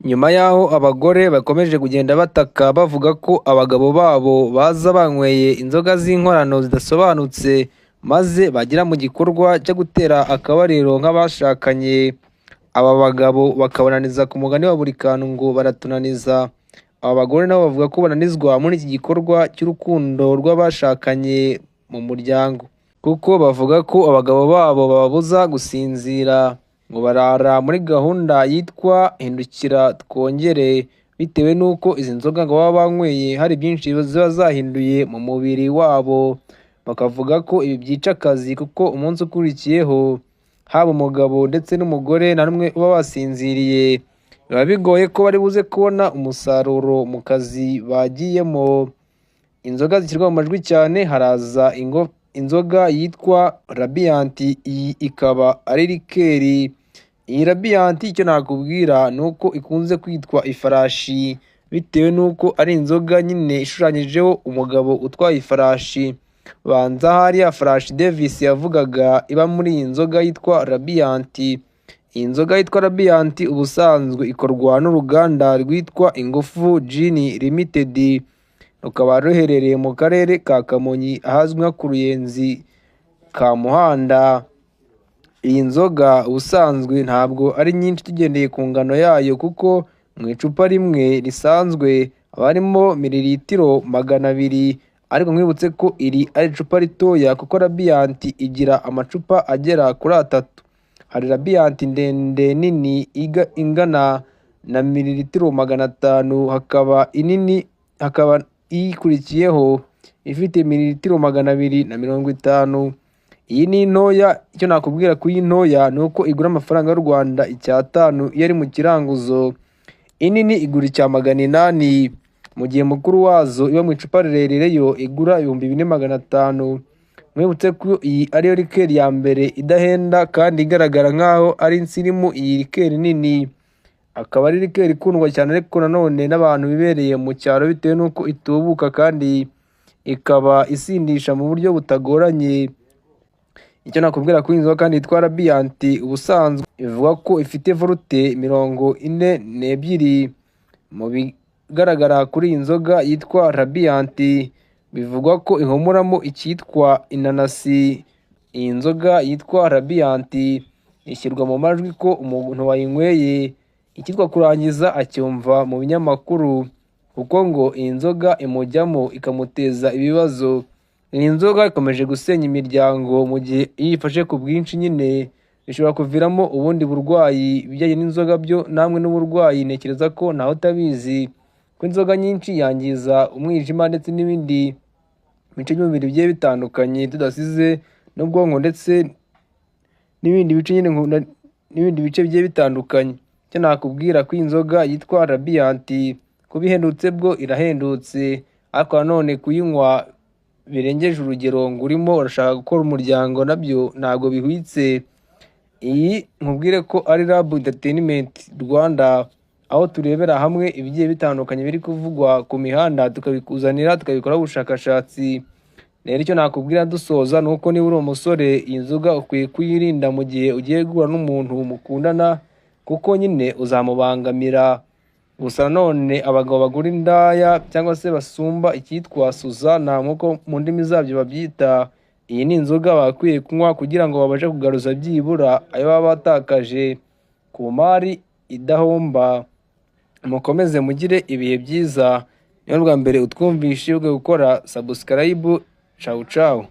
Nyuma y'aho abagore bakomeje kugenda bataka bavuga ko abagabo babo baza banyweye inzoga z'inkorano zidasobanutse, maze bagera mu gikorwa cyo gutera akabariro nk'abashakanye, aba bagabo bakabananiza ku mugani wa buri kantu ngo baratunaniza. Aba bagore nabo bavuga ko bananizwa muri iki gikorwa cy'urukundo rw'abashakanye mu muryango, kuko bavuga ko abagabo babo bababuza gusinzira, ngo barara muri gahunda yitwa hindukira twongere, bitewe n'uko izi nzoga ngo baba banyweye hari byinshi ziba zahinduye mu mubiri wabo. Bakavuga ko ibi byica akazi, kuko umunsi ukurikiyeho haba umugabo ndetse n'umugore na rumwe uba wasinziriye, biba bigoye ko bari buze kubona umusaruro mu kazi bagiyemo. Inzoga zishyirwa mu majwi cyane, haraza inzoga yitwa Radiant, iyi ikaba ari rikeri. Iyi Radiant icyo nakubwira ni uko ikunze kwitwa ifarashi, bitewe n'uko ari inzoga nyine ishushanyijeho umugabo utwaye ifarashi. Banza hariya Flash Davis yavugaga iba muri iyi nzoga yitwa Radiant. Iyi nzoga yitwa Radiant ubusanzwe ikorwa n'uruganda rwitwa Ingufu Gin Limited, rukaba ruherereye mu karere ka Kamonyi ahazwi nko ku Ruyenzi ka Muhanda. Iyi nzoga ubusanzwe ntabwo ari nyinshi tugendeye ku ngano yayo, kuko mu icupa rimwe risanzwe haba harimo mililitiro 200, ariko mwibutse ko iri ari icupa ritoya, kuko Radiant igira amacupa agera kuri 3. Hari Radiant ndende nini ingana na mililitiro 500, hakaba inini, hakaba ikurikiyeho ifite mililitiro 250. Iyi ni ntoya. Icyo nakubwira ku iyi ntoya ni uko igura amafaranga y'u Rwanda 500 iyo ari mu kiranguzo. Inini igura 800, mu gihe mukuru wazo iba mu icupa rirerire yo igura 2500. Mwibutse ko iyi ariyo rikeri ya mbere idahenda kandi igaragara nk'aho ari insirimu. Iyi rikeri nini akaba ari rikeri ikundwa cyane, ariko nanone n'abantu bibereye mu cyaro, bitewe n'uko itubuka kandi ikaba isindisha mu buryo butagoranye. Icyo nakubwira kuri inzoga kandi yitwa Radiant ubusanzwe ivuga ko ifite volute 42. Mu bigaragara kuri iyi nzoga yitwa Radiant bivugwa ko ihumuramo icyitwa inanasi. Iyi nzoga yitwa Radiant ishyirwa mu majwi ko umuntu wayinyweye icyitwa kurangiza acyumva mu binyamakuru, kuko ngo iyi nzoga imujyamo ikamuteza ibibazo. Iyi nzoga ikomeje gusenya imiryango, mu gihe iyo ifashe ku bwinshi nyine bishobora kuviramo ubundi burwayi. Ibijyanye n'inzoga byo namwe n'uburwayi ntekereza ko ntawe utabizi, ko inzoga nyinshi yangiza umwijima ndetse n'ibindi bice by'umubiri bigiye bitandukanye, tudasize n'ubwonko ndetse n'ibindi bice nyine n'ibindi bice bigiye bitandukanye. Icyo nakubwira ko iyi nzoga yitwa Radiant kuba ihendutse bwo irahendutse, ariko nanone kuyinywa birengeje urugero ngo urimo urashaka gukora umuryango nabyo ntabwo bihwitse. Iyi nkubwire ko ari Lab Entertainment Rwanda, aho turebera hamwe ibigiye bitandukanye biri kuvugwa ku mihanda, tukabikuzanira tukabikoraho ubushakashatsi. Rero icyo nakubwira dusoza ni uko niba uri umusore, iyi nzoga ukwiye kuyirinda mu gihe ugiye guhura n'umuntu mukundana, kuko nyine uzamubangamira. Gusa none abagabo bagura indaya cyangwa se basumba icyitwa Suzana nk'uko mu ndimi zabyo babyita, iyi ni inzoga bakwiye kunywa kugira ngo babashe kugaruza byibura ayo baba batakaje ku mari idahomba. Mukomeze mugire ibihe byiza. Niyo bwa mbere utwumvishe ugomba gukora subscribe. Ciao ciao.